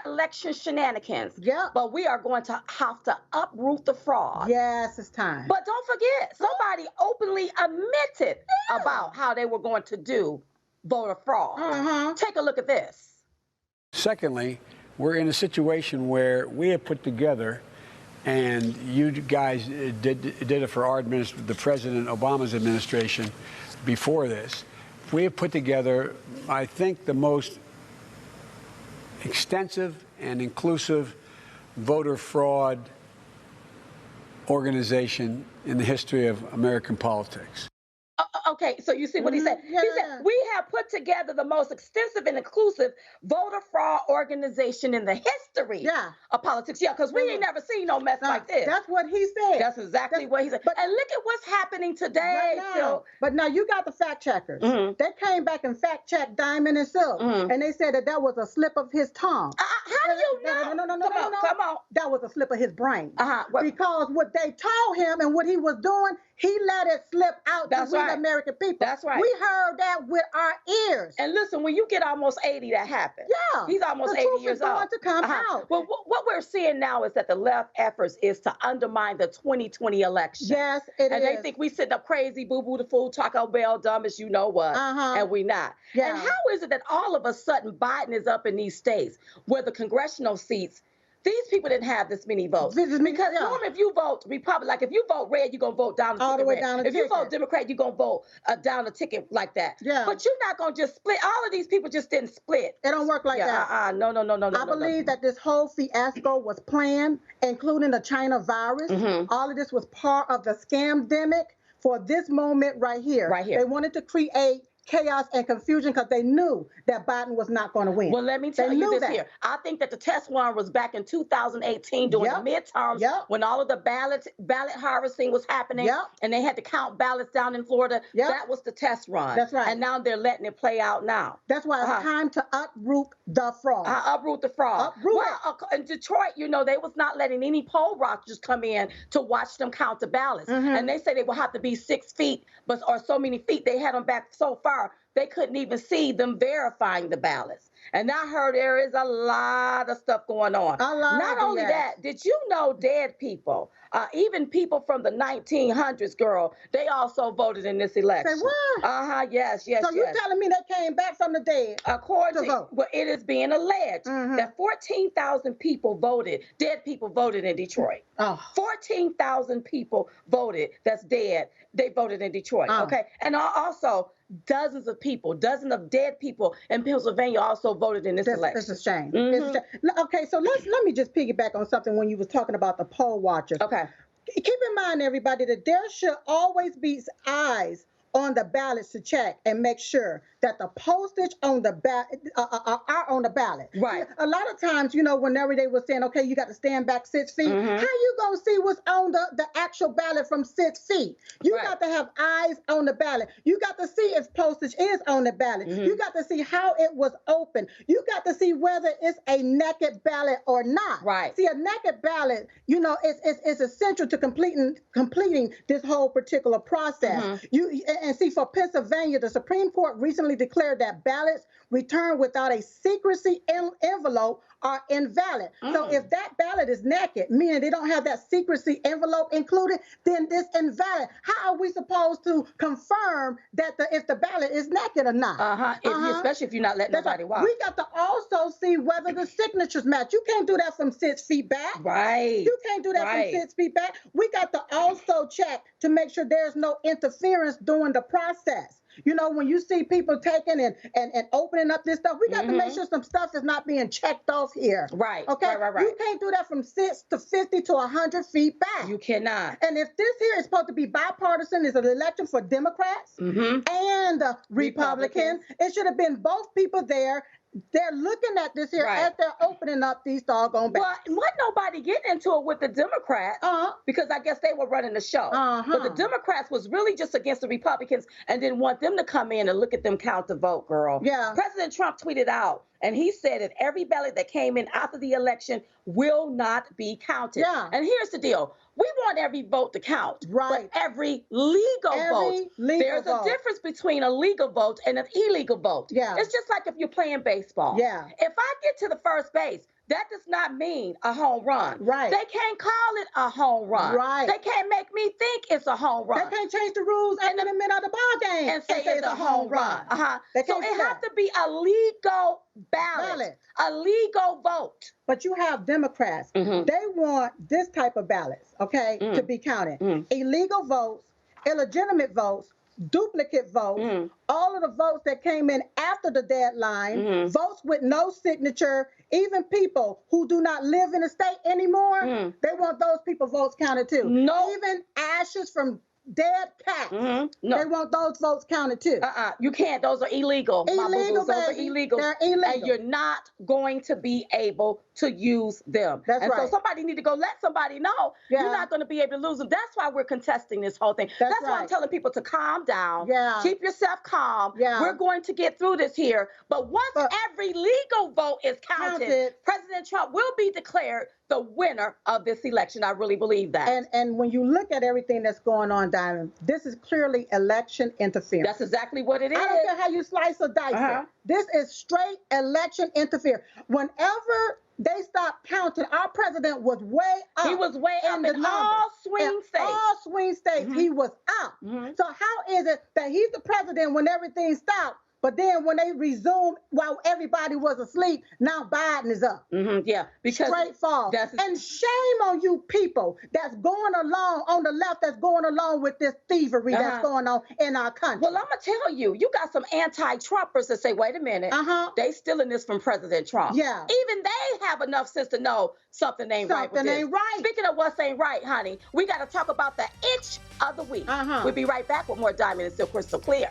election shenanigans. Yep. But we are going to have to uproot the fraud. Yes, it's time. But don't forget, somebody openly admitted about how they were going to do voter fraud. Take a look at this. Secondly, we're in a situation where we have put together, and you guys did it for our the President Obama's administration before this. We have put together, I think, the most extensive and inclusive voter fraud organization in the history of American politics. Okay, so you see what he said? Yeah. He said, we have put together the most extensive and inclusive voter fraud organization in the history of politics. Yeah, because we ain't never seen no mess like this. That's what he said. That's exactly what he said. And look at what's happening today, Phil. But now you got the fact checkers. They came back and fact checked Diamond and Silk, and they said that was a slip of his tongue. How do you know? No. Come on. That was a slip of his brain. Because what they told him and what he was doing, he let it slip out to the American people. That's right. We heard that with our ears. And listen, when you get almost 80, that happens. Yeah. He's almost 80 years old. The truth is going to come out. Well, what we're seeing now is that the left efforts is to undermine the 2020 election. Yes, it is. And they think we sitting up crazy, boo-boo the fool, Taco Bell, dumb as you know what. And we not. Yeah. And how is it that all of a sudden Biden is up in these states where the congressional seats, these people didn't have this many votes. Because normally if you vote Republican, like if you vote red, you're going to vote down the ticket. All the way down the ticket. If you vote Democrat, you're going to vote down the ticket like that. Yeah. But you're not going to just split. All of these people just didn't split. It don't work like that. No. I believe that this whole fiasco was planned, including the China virus. All of this was part of the scamdemic for this moment right here. Right here. They wanted to create chaos and confusion because they knew that Biden was not going to win. Well, let me tell you this here. I think that the test one was back in 2018 during the midterms when all of the ballot harvesting was happening and they had to count ballots down in Florida. That was the test run. That's right. And now they're letting it play out now. That's why it's time to uproot the fraud. Uproot the fraud. In Detroit, you know, they was not letting any poll watchers come in to watch them count the ballots. And they say they will have to be 6 feet or so many feet. They had them back so far they couldn't even see them verifying the ballots. And I heard there is a lot of stuff going on. Not only that, did you know dead people, even people from the 1900s, girl, they also voted in this election. Say what? Yes. So you're telling me they came back from the dead According to vote? Well, it is being alleged that 14,000 people voted, dead people voted in Detroit. 14,000 people voted that's dead. They voted in Detroit, okay? And also, dozens of dead people in Pennsylvania also voted in this election. It's a shame. It's a shame. Okay, so let me just piggyback on something when you was talking about the poll watchers. Okay. Keep in mind, everybody, that there should always be eyes on the ballots to check and make sure that the postage on the ballot are on the ballot. Right. A lot of times, you know, whenever they were saying, okay, you got to stand back 6 feet, how you going to see what's on the actual ballot from 6 feet? You got to have eyes on the ballot. You got to see if postage is on the ballot. You got to see how it was open. You got to see whether it's a naked ballot or not. Right. See, a naked ballot, you know, is essential to completing this whole particular process. And see, for Pennsylvania, the Supreme Court recently declared that ballots returned without a secrecy envelope are invalid. So if that ballot is naked, meaning they don't have that secrecy envelope included, then it's invalid. How are we supposed to confirm that if the ballot is naked or not? Especially if you're not letting nobody watch. We got to also see whether the signatures match. You can't do that from 6 feet back. Right. You can't do that from 6 feet back. We got to also check to make sure there's no interference during the process. You know, when you see people taking and opening up this stuff, we got to make sure some stuff is not being checked off here. Right. Okay. Right. You can't do that from 6 to 50 to 100 feet back. You cannot. And if this here is supposed to be bipartisan, it's an election for Democrats and Republicans, it should have been both people there. They're looking at this here as they're opening up these doggone ballots. Well, wasn't nobody getting into it with the Democrats because I guess they were running the show. But the Democrats was really just against the Republicans and didn't want them to come in and look at them count the vote, girl. Yeah. President Trump tweeted out, and he said that every ballot that came in after the election will not be counted. Yeah. And here's the deal. We want every vote to count. Right. But every legal vote. There's a difference between a legal vote and an illegal vote. Yeah. It's just like if you're playing baseball. Yeah. If I get to the first base, that does not mean a home run. Right. They can't call it a home run. Right. They can't make me think it's a home run. They can't change the rules in the middle of the ball game and say it's a home run. So it has to be a legal ballot, a legal vote. But you have Democrats. They want this type of ballots, okay, to be counted. Illegal votes, illegitimate votes, duplicate votes, all of the votes that came in after the deadline, votes with no signature, even people who do not live in the state anymore, they want those people votes counted too. No. Even ashes from dead cats, they want those votes counted too. You can't. Those are illegal. Illegal, those are illegal. They're illegal. And you're not going to be able to use them. That's right. So somebody need to go let somebody know you're not going to be able to lose them. That's why we're contesting this whole thing. That's why I'm telling people to calm down. Keep yourself calm. We're going to get through this here. But once every legal vote is counted, President Trump will be declared the winner of this election. I really believe that. And when you look at everything that's going on, Diamond, this is clearly election interference. That's exactly what it is. I don't care how you slice or dice it. This is straight election interference. Whenever they stopped counting, our president was way up. He was way up in all swing states. All swing states, he was up. So how is it that he's the president when everything stopped? But then when they resumed while everybody was asleep, now Biden is up. Because straight fall. And shame on you people that's going along on the left, that's going along with this thievery that's going on in our country. Well, I'm going to tell you, you got some anti-Trumpers that say, wait a minute, they stealing this from President Trump. Even they have enough sense to know something ain't right with this. Something ain't right. Speaking of what's ain't right, honey, we got to talk about the itch of the week. We'll be right back with more Diamond and Still Crystal Clear.